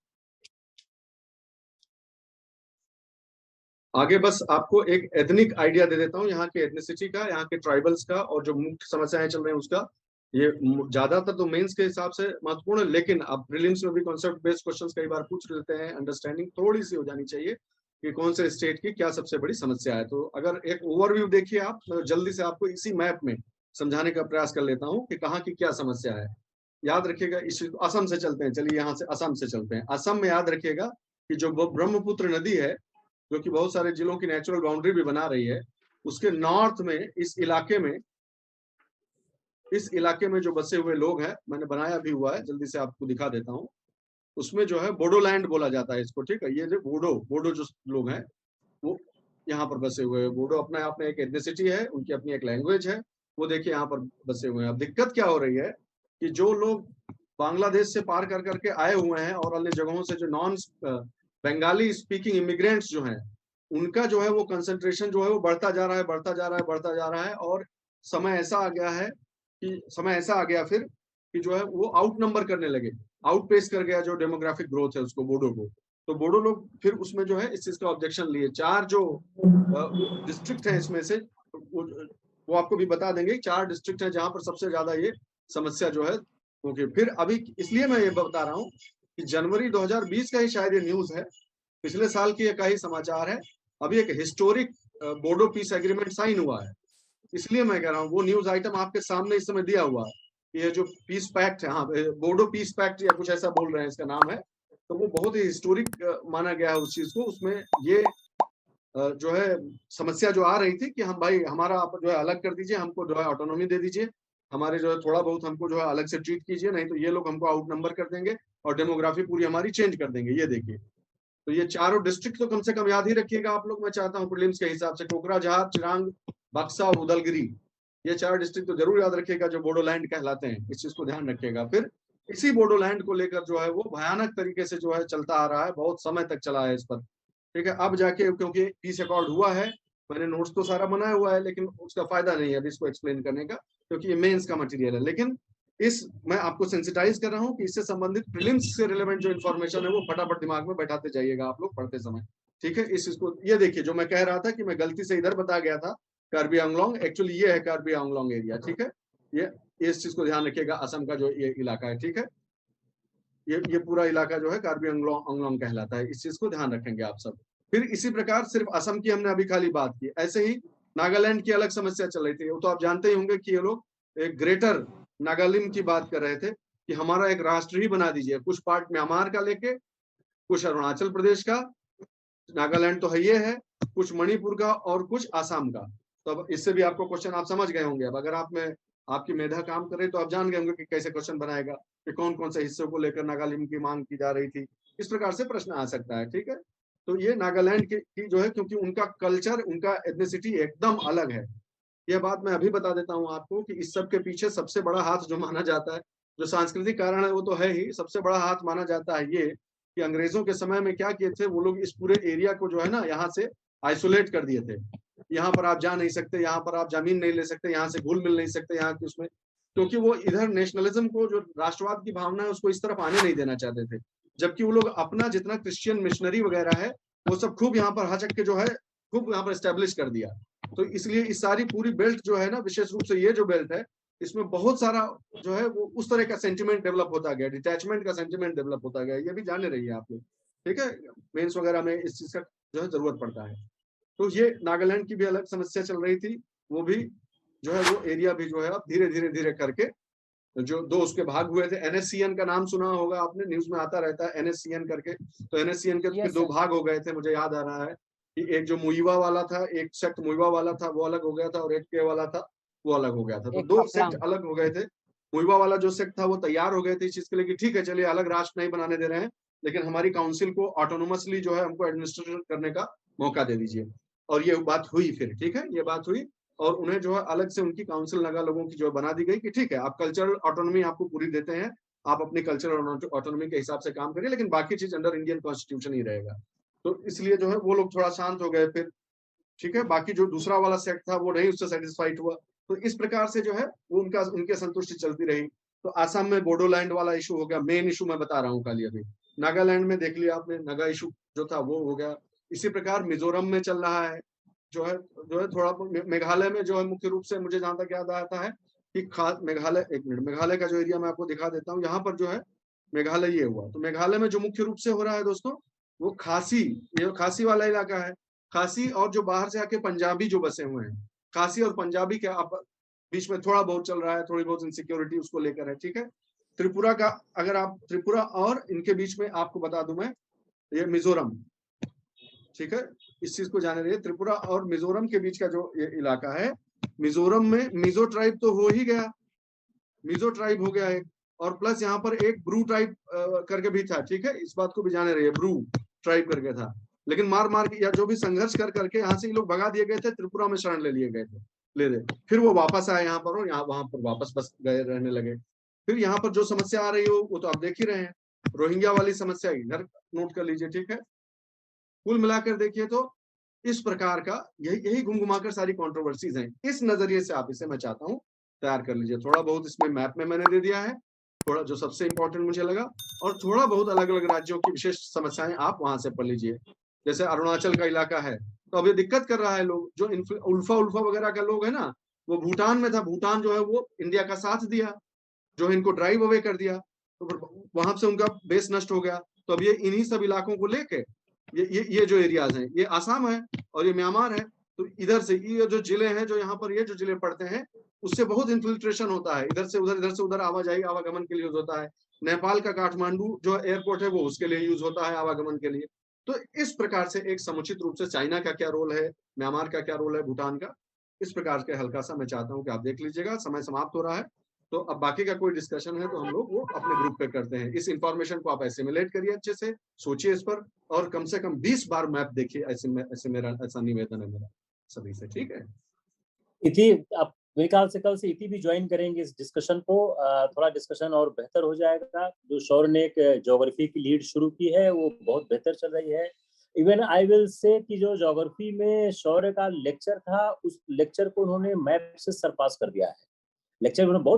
आगे बस आपको एक एथनिक आइडिया दे देता हूँ, यहाँ के एथनिसिटी का, यहाँ के ट्राइबल्स का, और जो मुख्य समस्याएं चल रही हैं उसका। ये ज्यादातर तो मेंस के हिसाब से महत्वपूर्ण है, लेकिन अब प्रीलिम्स में भी कॉन्सेप्ट बेस्ड क्वेश्चंस कई बार पूछ लेते हैं। अंडरस्टैंडिंग थोड़ी सी हो जानी चाहिए कि कौन से स्टेट की क्या सबसे बड़ी समस्या है। तो अगर एक ओवरव्यू देखिए आप, तो जल्दी से आपको इसी मैप में समझाने का प्रयास कर लेता हूँ कि कहाँ की क्या समस्या है। याद रखिएगा, इस असम से चलते हैं, चलिए यहाँ से असम से चलते हैं। असम में याद रखिएगा कि जो ब्रह्मपुत्र नदी है, जो कि बहुत सारे जिलों की नेचुरल बाउंड्री भी बना रही है, उसके नॉर्थ में इस इलाके में जो बसे हुए लोग हैं, मैंने बनाया भी हुआ है, जल्दी से आपको दिखा देता हूँ। उसमें जो है बोडोलैंड बोला जाता है इसको, ठीक है। ये जो बोडो जो लोग हैं वो यहाँ पर बसे हुए हैं। बोडो अपने आप में एक एथनिसिटी है, उनकी अपनी एक लैंग्वेज है, वो देखिए यहाँ पर बसे हुए हैं। अब दिक्कत क्या हो रही है कि जो लोग बांग्लादेश से पार कर करके आए हुए हैं और अन्य जगहों से जो नॉन बंगाली स्पीकिंग इमिग्रेंट्स जो हैं, उनका जो है वो कंसंट्रेशन जो है वो बढ़ता जा रहा है, और समय ऐसा आ गया है कि समय ऐसा आ गया फिर कि जो है वो आउट नंबर करने लगे, आउट पेस कर गया जो डेमोग्राफिक ग्रोथ है उसको, बोडो को। तो बोडो लोग फिर उसमें जो है इस चीज का ऑब्जेक्शन लिए। 4 जो डिस्ट्रिक्ट है इसमें से वो आपको भी बता देंगे, 4 डिस्ट्रिक्ट है जहां पर सबसे ज्यादा ये समस्या जो है। ओके, फिर अभी इसलिए मैं ये बता रहा हूँ कि जनवरी 2020 का ही शायद ये न्यूज है, पिछले साल की एक ही समाचार है। अभी एक historic Bodo peace agreement sign हुआ है, इसलिए मैं कह रहा हूँ वो न्यूज आइटम आपके सामने इस समय दिया हुआ है। ये जो पीस पैक्ट है, हाँ बोडो पीस पैक्ट या कुछ ऐसा बोल रहे हैं इसका नाम है, तो वो बहुत ही हिस्टोरिक माना गया है उस चीज को। उसमें ये जो है समस्या जो आ रही थी कि हम भाई हमारा आप जो है अलग कर दीजिए, हमको जो है ऑटोनॉमी दे दीजिए, हमारे जो है थोड़ा बहुत हमको जो है अलग से ट्रीट कीजिए, नहीं तो ये लोग हमको आउट नंबर कर देंगे और डेमोग्राफी पूरी हमारी चेंज कर देंगे। ये देखिए, तो ये चारों डिस्ट्रिक्ट तो कम से कम याद ही रखिएगा आप लोग, मैं चाहता हूँ प्रीलिम्स के हिसाब से, कोकराझार, चिरांग, बक्सा और उदलगिरी, ये 4 डिस्ट्रिक्ट तो जरूर याद रखिएगा जो बोडोलैंड कहलाते हैं, इस चीज को ध्यान रखिएगा। फिर इसी बोडोलैंड को लेकर जो है वो भयानक तरीके से जो है चलता आ रहा है, बहुत समय तक चला है इस पर, ठीक है। अब जाके क्योंकि पीस अकॉर्ड हुआ है, मैंने नोट्स तो सारा बनाया हुआ है, लेकिन उसका फायदा नहीं है अभी इसको एक्सप्लेन करने का, क्योंकि ये मेंस का मटेरियल है। लेकिन इस मैं आपको सेंसिटाइज कर रहा हूँ कि इससे संबंधित प्रीलिम्स से रिलेवेंट जो इन्फॉर्मेशन है वो फटाफट दिमाग में बैठाते जाइएगा आप लोग पढ़ते समय, ठीक है। इस इसको ये देखिए, जो मैं कह रहा था कि मैं गलती से इधर बता गया था कार्बी आंगलोंग, एक्चुअली ये है कार्बी आंगलोंग एरिया, ठीक है। ये इस चीज को ध्यान रखिएगा, असम का जो ये इलाका है, ठीक है। ये पूरा इलाका जो है कार्बी आंगलोंग कहलाता है, इस चीज को ध्यान रखेंगे आप सब। फिर इसी प्रकार सिर्फ असम की हमने अभी खाली बात की, ऐसे ही नागालैंड की अलग समस्या चल रही थी। वो तो आप जानते ही होंगे कि ये लोग एक ग्रेटर नागालैंड की बात कर रहे थे कि हमारा एक राष्ट्र ही बना दीजिए, कुछ पार्ट म्यांमार का लेके, कुछ अरुणाचल प्रदेश का, नागालैंड तो है ये है, कुछ मणिपुर का और कुछ आसाम का। तो अब इससे भी आपको क्वेश्चन आप समझ गए होंगे। अब अगर आप में आपकी मेधा काम करे तो आप जान गए होंगे कि कैसे क्वेश्चन बनाएगा, कि कौन कौन से हिस्सों को लेकर नागालैंड की मांग की जा रही थी, इस प्रकार से प्रश्न आ सकता है, ठीक है। तो ये नागालैंड की जो है, क्योंकि उनका कल्चर, उनका एथनिसिटी एकदम अलग है। यह बात मैं अभी बता देता हूँ आपको कि इस सब के पीछे सबसे बड़ा हाथ जो माना जाता है, जो सांस्कृतिक कारण है वो तो है ही, सबसे बड़ा हाथ माना जाता है ये कि अंग्रेजों के समय में क्या किए थे वो लोग, इस पूरे एरिया को जो है ना यहाँ से आइसोलेट कर दिए थे। यहाँ पर आप जा नहीं सकते, यहाँ पर आप जमीन नहीं ले सकते, यहाँ से घुल मिल नहीं सकते यहाँ की उसमें, क्योंकि वो इधर नेशनलिज्म को, जो राष्ट्रवाद की भावना है उसको इस तरफ आने नहीं देना चाहते थे। जबकि वो लोग अपना जितना क्रिश्चियन मिशनरी वगैरह है वो सब खूब यहाँ पर हचक के जो है खूब यहाँ पर स्टैब्लिश कर दिया। तो इसलिए इस सारी पूरी बेल्ट जो है ना, विशेष रूप से ये जो बेल्ट है, इसमें बहुत सारा जो है वो उस तरह का सेंटिमेंट डेवलप होता गया, डिटैचमेंट का सेंटिमेंट डेवलप होता गया। ये भी जाने रहिए आप लोग, ठीक है। मेंस वगैरह में इस चीज का जो है जरूरत पड़ता है। तो ये नागालैंड की भी अलग समस्या चल रही थी, वो भी जो है वो एरिया भी जो है अब धीरे धीरे धीरे करके जो 2 उसके भाग हुए थे। एनएससीएन का नाम सुना होगा आपने, न्यूज में आता रहता है एनएससीएन करके। तो एनएससीएन के फिर 2 भाग हो गए थे, मुझे याद आ रहा है कि एक जो मुइवा वाला था, एक सेक्ट मुइवा वाला था वो अलग हो गया था, और एक के वाला था वो अलग हो गया था। तो 2 सेक्ट अलग हो गए थे। मुइवा वाला जो सेक्ट था वो तैयार हो गए थे इस चीज के लिए कि ठीक है चलिए अलग राष्ट्र नहीं बनाने दे रहे हैं, लेकिन हमारी काउंसिल को ऑटोनोमसली जो है हमको एडमिनिस्ट्रेट करने का मौका दे दीजिए। और ये बात हुई फिर, ठीक है, ये बात हुई, और उन्हें जो है अलग से उनकी काउंसिल नागा लोगों की जो बना दी गई कि ठीक है आप कल्चरल ऑटोनॉमी आपको पूरी देते हैं, आप अपनी कल्चरल ऑटोनॉमी के हिसाब से काम करिए, लेकिन बाकी चीज अंडर इंडियन कॉन्स्टिट्यूशन ही रहेगा। तो इसलिए जो है वो लोग थोड़ा शांत हो गए फिर, ठीक है। बाकी जो दूसरा वाला सेक्ट था वो नहीं उससे सेटिस्फाइड हुआ। तो इस प्रकार से जो है वो उनके संतुष्टि चलती रही। तो आसाम में बोडोलैंड वाला इशू हो गया, मेन इशू मैं बता रहा हूँ खाली अभी। नागालैंड में देख लिया आपने, नागा इशू जो था वो हो गया। इसी प्रकार मिजोरम में चल रहा है, जो है थोड़ा मेघालय में जो है मुख्य रूप से मुझे जहां तक याद आता है कि मेघालय, एक मिनट, मेघालय का जो एरिया मैं आपको दिखा देता हूँ, यहाँ पर जो है मेघालय ये हुआ। तो मेघालय में जो मुख्य रूप से हो रहा है दोस्तों, वो खासी, ये खासी वाला इलाका है। खासी और जो बाहर से आके पंजाबी जो बसे हुए हैं, खासी और पंजाबी के बीच में थोड़ा बहुत चल रहा है, थोड़ी बहुत इनसिक्योरिटी उसको लेकर है, ठीक है। त्रिपुरा का, अगर आप त्रिपुरा और इनके बीच में आपको बता दूं मैं, ये मिजोरम, ठीक है, इस चीज को जाने रहिए। त्रिपुरा और मिजोरम के बीच का जो ये इलाका है, मिजोरम में मिजो ट्राइब तो हो ही गया, मिजो ट्राइब हो गया एक, और प्लस यहाँ पर एक ब्रू ट्राइब करके भी था, ठीक है, इस बात को भी जाने रहिए, ब्रू ट्राइब करके था। लेकिन मार मार के या जो भी संघर्ष कर करके यहाँ से ये लोग भगा दिए गए थे, त्रिपुरा में शरण ले लिए गए थे, फिर वो वापस आए यहाँ पर, और यहाँ वहां पर वापस बस गए रहने लगे। फिर यहाँ पर जो समस्या आ रही हो वो तो आप देख ही रहे हैं, रोहिंग्या वाली समस्या इधर नोट कर लीजिए, ठीक है। कुल मिलाकर देखिए तो इस प्रकार का यही घुमघुमाकर सारी कंट्रोवर्सीज हैं। इस नजरिए से आप इसे, मैं चाहता हूं तैयार कर लीजिए। थोड़ा बहुत इसमें मैप में मैंने दे दिया है, थोड़ा जो सबसे इंपॉर्टेंट मुझे लगा, और थोड़ा बहुत अलग अलग राज्यों की विशेष समस्याएं आप वहां से पढ़ लीजिए। जैसे अरुणाचल का इलाका है, तो अब ये दिक्कत कर रहा है लोग, जो उल्फा उल्फा वगैरह का लोग है ना, वो भूटान में था, भूटान जो है वो इंडिया का साथ दिया, जो है इनको ड्राइव अवे कर दिया, तो फिर वहां से उनका बेस नष्ट हो गया। तो अब ये इन्हीं सब इलाकों को लेके ये जो एरियाज हैं, ये आसाम है और ये म्यांमार है, तो इधर से ये जो जिले हैं, जो यहाँ पर ये जो जिले पड़ते हैं, उससे बहुत इन्फिल्ट्रेशन होता है, इधर से उधर आवाजाही आवागमन के लिए यूज होता है। नेपाल का काठमांडू जो एयरपोर्ट है वो उसके लिए यूज होता है आवागमन के लिए। तो इस प्रकार से एक समुचित रूप से चाइना का क्या रोल है, म्यांमार का क्या रोल है, भूटान का, इस प्रकार के हल्का सा मैं चाहता हूँ कि आप देख लीजिएगा। समय समाप्त हो रहा है, तो अब बाकी का कोई डिस्कशन है तो हम लोग वो अपने ग्रुप पे करते हैं। इस इंफॉर्मेशन को आप एसिमुलेट करिए, अच्छे से सोचिए इस पर, और कम से कम 20 बार मैप देखिए। ऐसे मेरा ऐसा निवेदन है मेरा सभी से, ठीक है। इति आप मेरे ख्याल से कल से इति भी ज्वाइन करेंगे इस डिस्कशन को, थोड़ा डिस्कशन और बेहतर हो जाएगा। जो शौर्य ने एक ज्योग्राफी की लीड शुरू की है वो बहुत बेहतर चल रही है। इवन आई विल से कि जो ज्योग्राफी में शौर्य का लेक्चर था, उस लेक्चर को उन्होंने मैप से सरपास कर दिया है। लेक्चर में बहुत